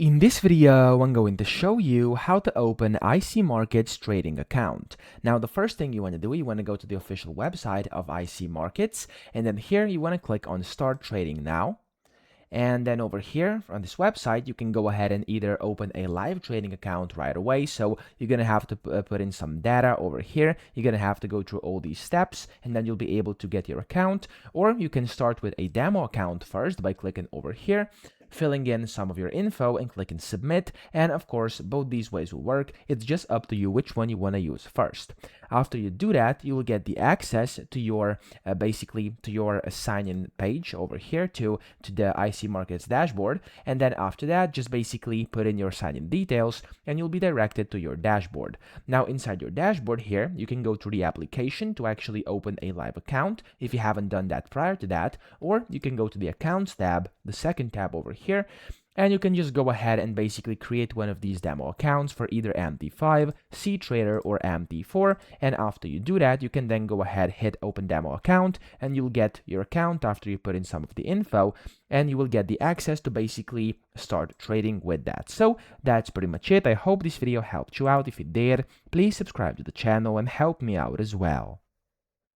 In this video, I'm going to show you how to open IC Markets trading account. Now, the first thing you want to do, you want to go to the official website of IC Markets, and then here you want to click on Start Trading Now. And then over here on this website, you can go ahead and either open a live trading account right away. So you're going to have to put in some data over here. You're going to have to go through all these steps, and then you'll be able to get your account. Or you can start with a demo account first by clicking over here, filling in some of your info and clicking submit. And of course, both these ways will work. It's just up to you which one you want to use first. After you do that, you will get the access to your basically to your sign-in page over here to the IC Markets dashboard. And then after that, just basically put in your sign-in details and you'll be directed to your dashboard. Now inside your dashboard here, you can go through the application to actually open a live account if you haven't done that prior to that, or you can go to the accounts tab, the second tab over here, and you can just go ahead and basically create one of these demo accounts for either MT5, CTrader, or MT4. And after you do that, you can then go ahead, hit open demo account, and you'll get your account after you put in some of the info, and you will get the access to basically start trading with that. So that's pretty much it. I hope this video helped you out. If it did, please subscribe to the channel and help me out as well.